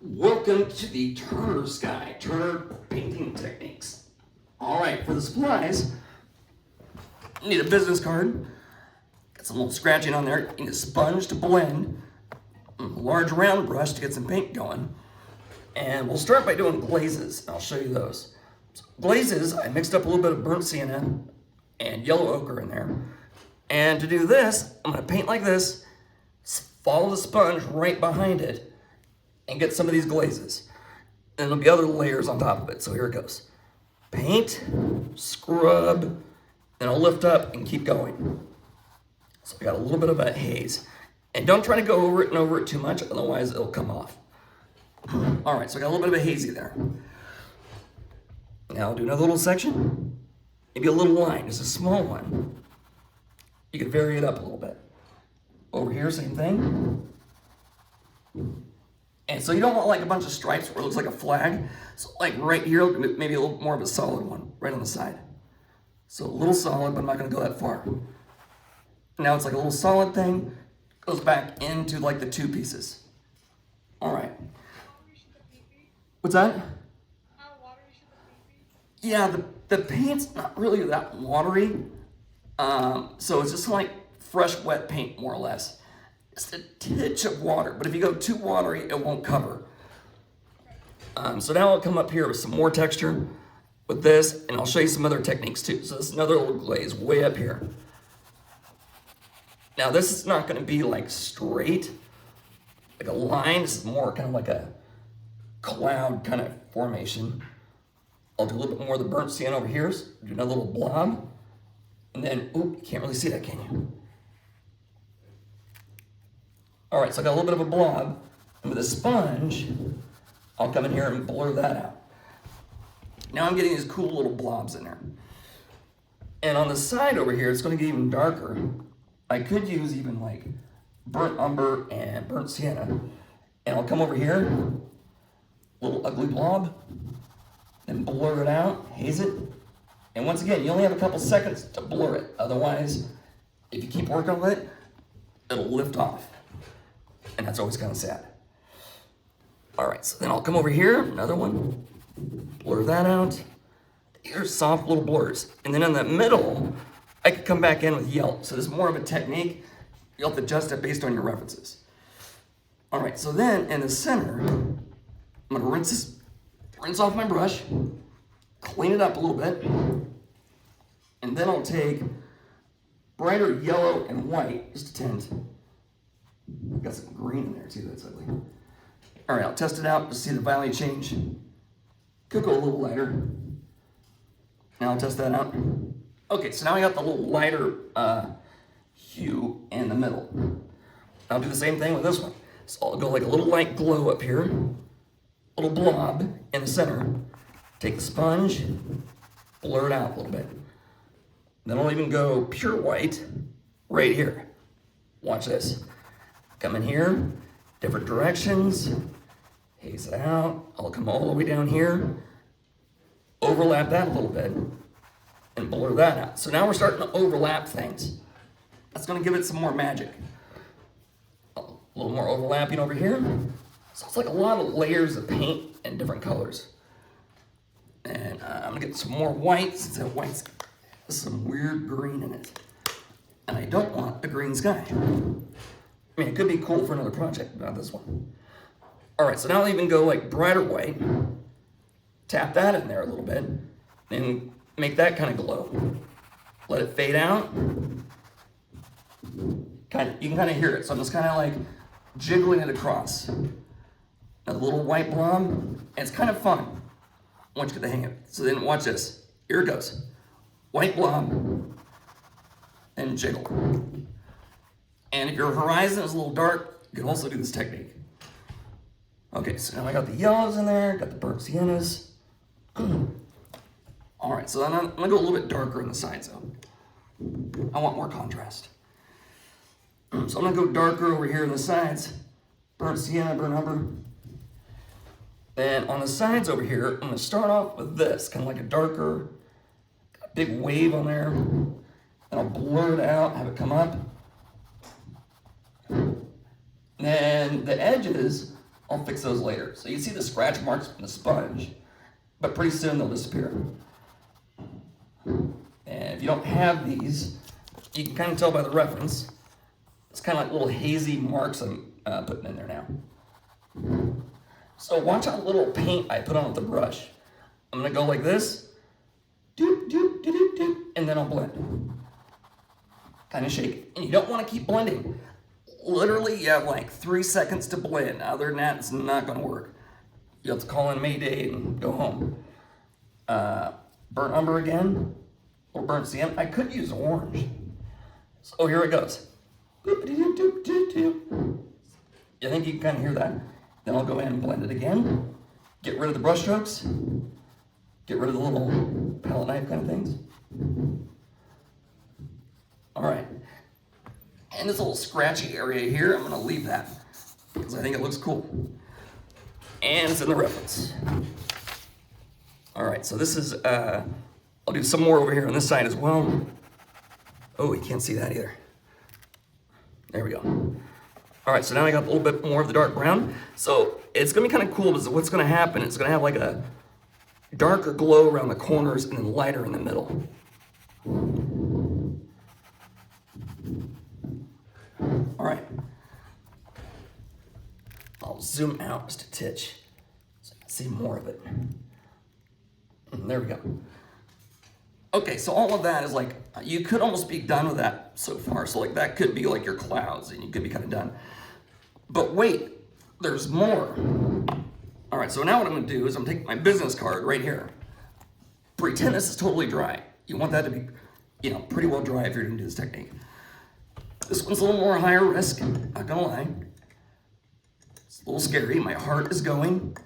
Welcome to the Turner Sky, Turner Painting Techniques. All right, for the supplies, you need a business card, got some little scratching on there, you need a sponge to blend, a large round brush to get some paint going, and we'll start by doing glazes. I'll show you those. So glazes, I mixed up a little bit of burnt sienna and yellow ochre in there. And to do this, I'm gonna paint like this, follow the sponge right behind it, and get some of these glazes. And there'll be other layers on top of it, so here it goes. Paint, scrub, then I'll lift up and keep going. So I got a little bit of a haze. And don't try to go over it and over it too much, otherwise it'll come off. All right, so I got a little bit of a hazy there. Now I'll do another little section, maybe a little line, just a small one. You can vary it up a little bit. Over here, same thing. And so you don't want like a bunch of stripes where it looks like a flag. So like right here, maybe a little more of a solid one, right on the side. So a little solid, but I'm not gonna go that far. Now it's like a little solid thing, goes back into like the two pieces. All right. What's that? How watery should the paint be? Yeah, the paint's not really that watery. So it's just like fresh, wet paint, more or less. Just a titch of water, but if you go too watery, it won't cover. So now I'll come up here with some more texture with this, and I'll show you some other techniques too. So this is another little glaze way up here. Now this is not gonna be like straight, like a line. This is more kind of like a cloud kind of formation. I'll do a little bit more of the burnt sienna over here, so do another little blob. And then, oop, you can't really see that, can you? All right, so I got a little bit of a blob, and with a sponge, I'll come in here and blur that out. Now I'm getting these cool little blobs in there. And on the side over here, it's gonna get even darker. I could use even like burnt umber and burnt sienna. And I'll come over here, little ugly blob, and blur it out, haze it. And once again, you only have a couple seconds to blur it. Otherwise, if you keep working with it, it'll lift off. And that's always kind of sad. All right, so then I'll come over here, another one, blur that out. These are soft little blurs. And then in the middle, I could come back in with yellow. So this is more of a technique. You'll have to adjust it based on your references. All right, so then in the center, I'm gonna rinse off my brush, clean it up a little bit, and then I'll take brighter yellow and white, just a tint. Got some green in there too, that's ugly. All right, I'll test it out to see the value change. Could go a little lighter. Now I'll test that out. Okay, so now I got the little lighter hue in the middle. I'll do the same thing with this one. So I'll go like a little light glow up here, little blob in the center. Take the sponge, blur it out a little bit. Then I'll even go pure white right here. Watch this. Come in here, different directions, haze it out. I'll come all the way down here, overlap that a little bit, and blur that out. So now we're starting to overlap things. That's gonna give it some more magic. A little more overlapping over here. So it's like a lot of layers of paint and different colors. And I'm gonna get some more white, since that white's got some weird green in it. And I don't want a green sky. I mean, it could be cool for another project, but not this one. All right, so now I'll even go like brighter white, tap that in there a little bit, and make that kind of glow. Let it fade out. You can kind of hear it, so I'm just kind of like jiggling it across. A little white blob, and it's kind of fun once you get the hang of it. So then watch this. Here it goes. White blob, and jiggle. And if your horizon is a little dark, you can also do this technique. Okay, so now I got the yellows in there, got the burnt siennas. All right, so then I'm gonna go a little bit darker in the sides though. I want more contrast. So I'm gonna go darker over here in the sides. Burnt sienna, burnt umber. Then on the sides over here, I'm gonna start off with this, kind of like a darker, big wave on there. And I'll blur it out, have it come up. Then the edges, I'll fix those later. So you see the scratch marks from the sponge, but pretty soon they'll disappear. And if you don't have these, you can kind of tell by the reference. It's kind of like little hazy marks I'm putting in there now. So watch how little paint I put on with the brush. I'm gonna go like this, doop, doop, doop, doop, doop, and then I'll blend. Kind of shake it. And you don't want to keep blending. Literally, you have like 3 seconds to blend. Other than that, it's not gonna work. You have to call in Mayday and go home. Burnt umber again, or burnt sienna. I could use orange. So here it goes. I think you can kind of hear that. Then I'll go in and blend it again. Get rid of the brush strokes. Get rid of the little palette knife kind of things. All right. And this little scratchy area here, I'm gonna leave that because I think it looks cool. And it's in the reference. All right, so this is, I'll do some more over here on this side as well. Oh, you can't see that either. There we go. All right, so now I got a little bit more of the dark brown. So it's gonna be kind of cool because what's gonna happen, it's gonna have like a darker glow around the corners and then lighter in the middle. All right. I'll zoom out just a titch so I can see more of it. And there we go. Okay, so all of that is like, you could almost be done with that so far. So like that could be like your clouds and you could be kind of done. But wait, there's more. All right, so now what I'm gonna do is I'm taking my business card right here. Pretend this is totally dry. You want that to be, pretty well dry if you're gonna do this technique. This one's a little more higher risk, not gonna lie. It's a little scary, my heart is going.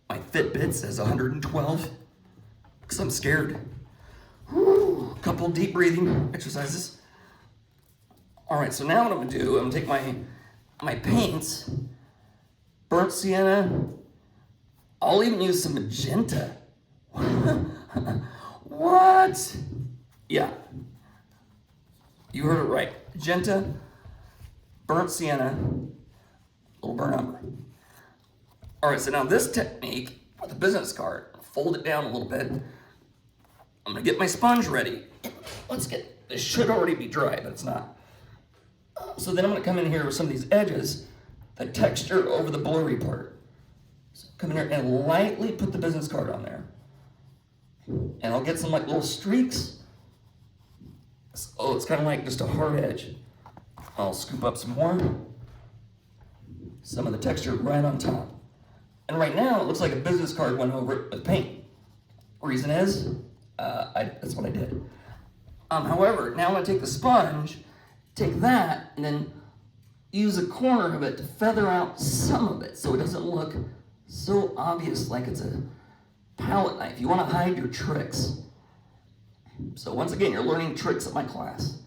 My Fitbit says 112, because I'm scared. Whew, a couple deep breathing exercises. All right, so now what I'm gonna do, I'm gonna take my paints, burnt sienna, I'll even use some magenta. What? Yeah, you heard it right. Magenta, burnt sienna, little burnt umber. All right, so now this technique with the business card, fold it down a little bit. I'm gonna get my sponge ready. This should already be dry, but it's not. So then I'm gonna come in here with some of these edges, the texture over the blurry part. So come in here and lightly put the business card on there. And I'll get some like little streaks. Oh, it's kind of like just a hard edge. I'll scoop up some more. Some of the texture right on top. And right now, it looks like a business card went over it with paint. Reason is, that's what I did. However, now I'm gonna take the sponge, take that, and then use a corner of it to feather out some of it so it doesn't look so obvious like it's a palette knife. You wanna hide your tricks. So once again, you're learning tricks at my class.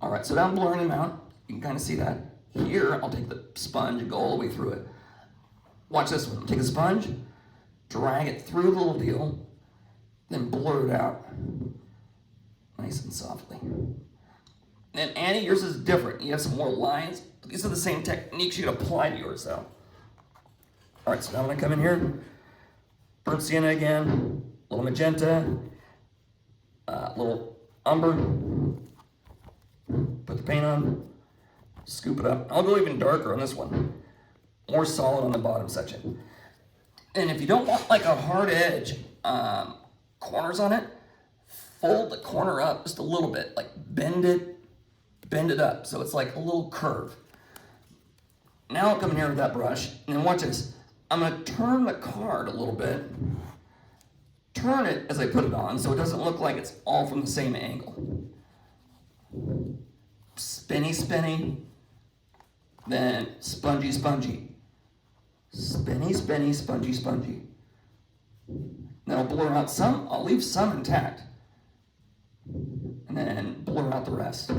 All right, so now I'm blurring them out. You can kind of see that. Here, I'll take the sponge and go all the way through it. Watch this one. Take a sponge, drag it through the little deal, then blur it out. Nice and softly. And then Annie, yours is different. You have some more lines. These are the same techniques you can apply to yours though. All right, so now I'm gonna come in here, burnt sienna again, little magenta, little umber, put the paint on, scoop it up. I'll go even darker on this one, more solid on the bottom section. And if you don't want like a hard edge, corners on it, fold the corner up just a little bit, like bend it up so it's like a little curve. Now I'll come in here with that brush, and then watch this. I'm gonna turn the card a little bit, turn it as I put it on so it doesn't look like it's all from the same angle. Spinny, spinny, then spongy, spongy. Spinny, spinny, spongy, spongy. Then I'll blur out some, I'll leave some intact. And then blur out the rest.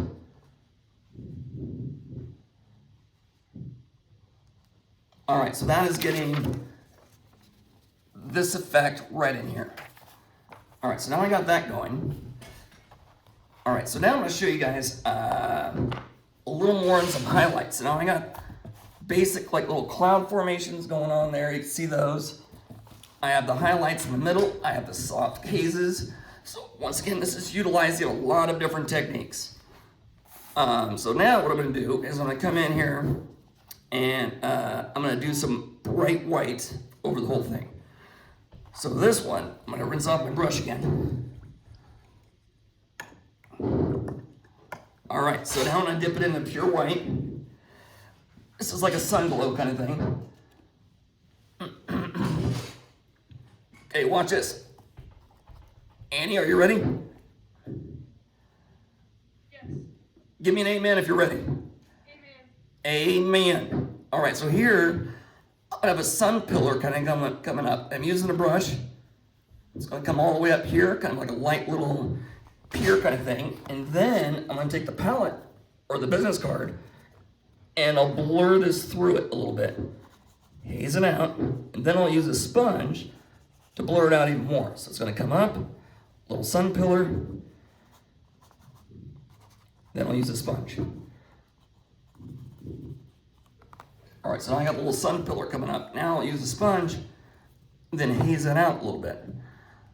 All right, so that is getting this effect right in here. All right, so now I got that going. All right, so now I'm gonna show you guys a little more and some highlights. Now I got basic like little cloud formations going on there. You can see those. I have the highlights in the middle. I have the soft hazes. So once again, this is utilizing a lot of different techniques. So now what I'm gonna do is I'm gonna come in here and I'm gonna do some bright white over the whole thing. So this one, I'm gonna rinse off my brush again. All right, so now I'm gonna dip it into pure white. This is like a sun glow kind of thing. Okay, watch this. Annie, are you ready? Yes. Give me an amen if you're ready. Amen. Amen. All right, so here I have a sun pillar kind of coming up. I'm using a brush. It's gonna come all the way up here, kind of like a light little pier kind of thing. And then I'm gonna take the palette or the business card and I'll blur this through it a little bit. Haze it out. And then I'll use a sponge to blur it out even more. So it's gonna come up, little sun pillar. Then I'll use a sponge. All right, so now I got a little sun pillar coming up. Now I'll use a sponge, then haze it out a little bit.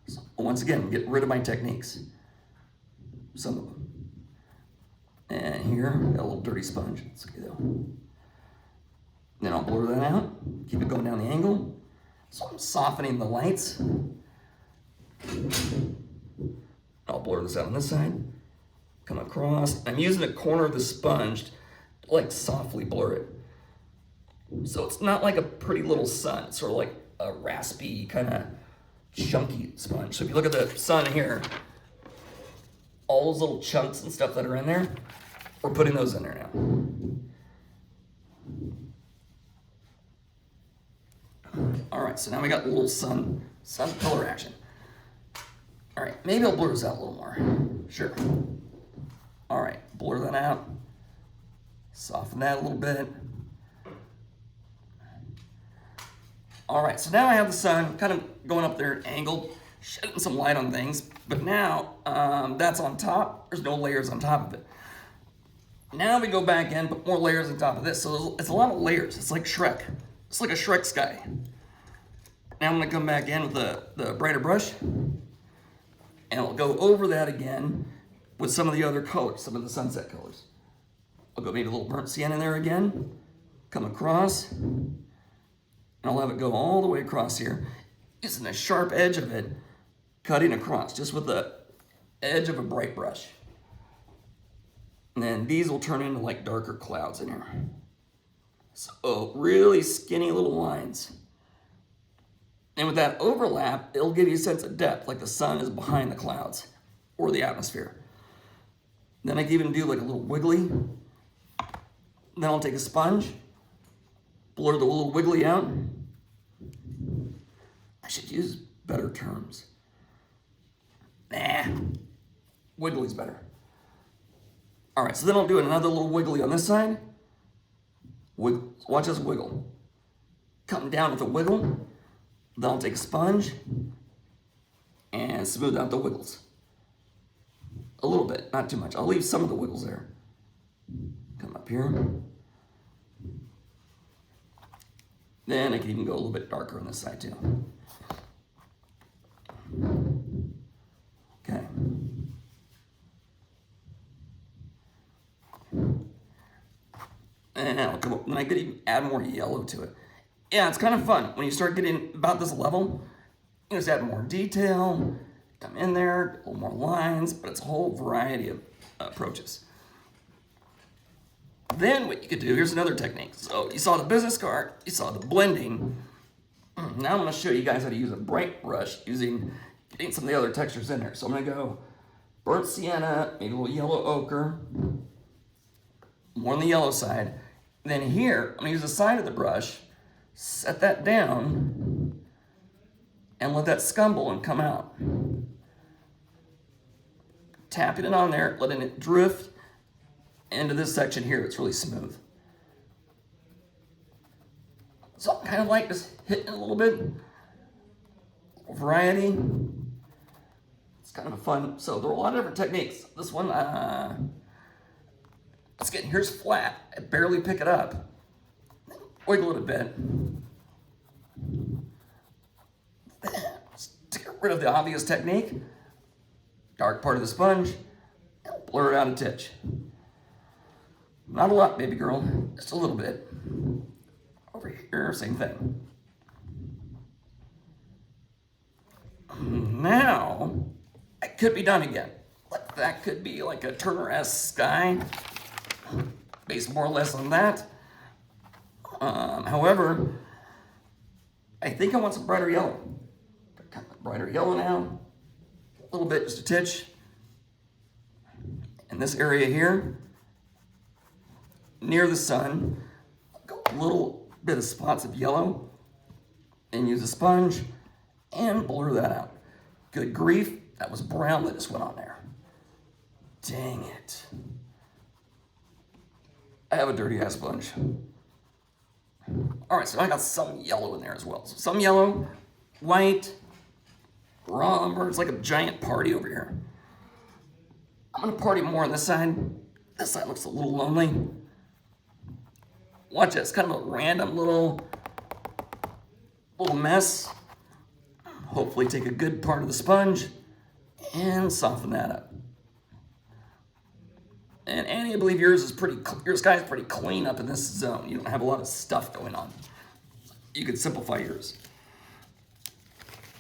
So once again, get rid of my techniques. Some of them. And here, got a little dirty sponge. It's okay though. Then I'll blur that out, keep it going down the angle. So I'm softening the lights. I'll blur this out on this side, come across. I'm using a corner of the sponge to like softly blur it. So it's not like a pretty little sun, it's sort of like a raspy, kind of chunky sponge. So if you look at the sun here, all those little chunks and stuff that are in there, we're putting those in there now. All right, so now we got a little sun pillar action. All right, maybe I'll blur this out a little more. Sure. All right, blur that out. Soften that a little bit. All right, so now I have the sun kind of going up there angled, shedding some light on things, but now that's on top. There's no layers on top of it. Now we go back in, put more layers on top of this. So it's a lot of layers. It's like Shrek. It's like a Shrek sky. Now I'm gonna come back in with the brighter brush, and I'll go over that again with some of the other colors, some of the sunset colors. I'll go maybe a little burnt sienna in there again, come across, and I'll have it go all the way across here, using the sharp edge of it, cutting across, just with the edge of a bright brush. And then these will turn into like darker clouds in here. So really skinny little lines. And with that overlap, it'll give you a sense of depth, like the sun is behind the clouds or the atmosphere. Then I can even do like a little wiggly. Then I'll take a sponge, blur the little wiggly out. I should use better terms. Nah, wiggly's better. All right, so then I'll do another little wiggly on this side. Watch us wiggle. Come down with a wiggle. Then I'll take a sponge and smooth out the wiggles. A little bit, not too much. I'll leave some of the wiggles there. Come up here. Then I can even go a little bit darker on this side too. Okay. And I'll come up, and I could even add more yellow to it. Yeah, it's kind of fun. When you start getting about this level, you just add more detail, come in there, a little more lines, but it's a whole variety of approaches. Then what you could do, here's another technique. So you saw the business card, you saw the blending. Now I'm gonna show you guys how to use a bright brush getting some of the other textures in there. So I'm gonna go burnt sienna, maybe a little yellow ochre, more on the yellow side. Then here, I'm gonna use the side of the brush, set that down, and let that scumble and come out. Tapping it on there, letting it drift into this section here. It's really smooth. So I kind of like just hitting it a little bit. Variety. It's kind of a fun. So there are a lot of different techniques. This one, Let's get, here's flat. I barely pick it up. Wiggle it a bit. Let's get rid of the obvious technique. Dark part of the sponge. Blur it out a titch. Not a lot, baby girl. Just a little bit. Over here, same thing. Now, it could be done again. Like that could be like a Turner-esque sky, based more or less on that. However, I think I want some brighter yellow. Brighter yellow now, a little bit, just a titch. In this area here, near the sun, go a little bit of spots of yellow, and use a sponge and blur that out. Good grief, that was brown that just went on there. Dang it. I have a dirty ass sponge. All right, so I got some yellow in there as well. So some yellow, white, raw umber. It's like a giant party over here. I'm gonna party more on this side. This side looks a little lonely. Watch it, it's kind of a random little mess. Hopefully take a good part of the sponge and soften that up. And Annie, I believe your sky is pretty clean up in this zone. You don't have a lot of stuff going on. You could simplify yours.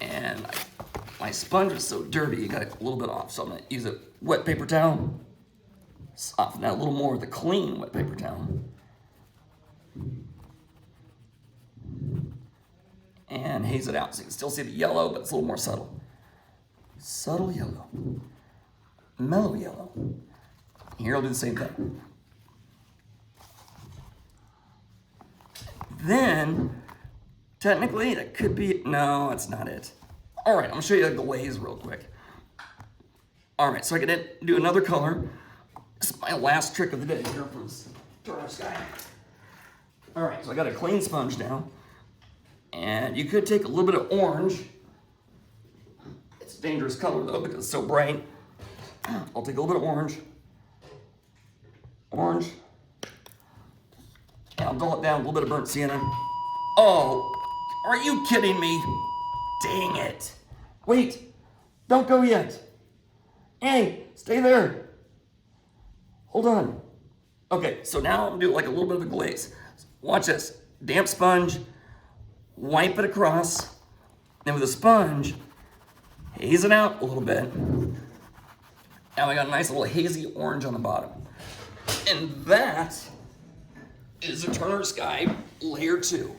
And my sponge is so dirty, you got it a little bit off. So I'm gonna use a wet paper towel, soften that a little more with a clean wet paper towel. And haze it out so you can still see the yellow, but it's a little more subtle. Subtle yellow, mellow yellow. Here I'll do the same thing. Then, technically, that could be, no, that's not it. All right, I'm gonna show you a glaze real quick. All right, so I can do another color. This is my last trick of the day here from Turner Sky. All right, so I got a clean sponge now. And you could take a little bit of orange. It's a dangerous color though because it's so bright. I'll take a little bit of orange. Orange. And I'll dull it down, a little bit of burnt sienna. Oh, are you kidding me? Dang it. Wait, don't go yet. Hey, stay there. Hold on. Okay, so now I'm gonna do like a little bit of a glaze. Watch this, damp sponge, wipe it across, then with a sponge, haze it out a little bit. Now I got a nice little hazy orange on the bottom. And that is a Turner Sky Layer 2.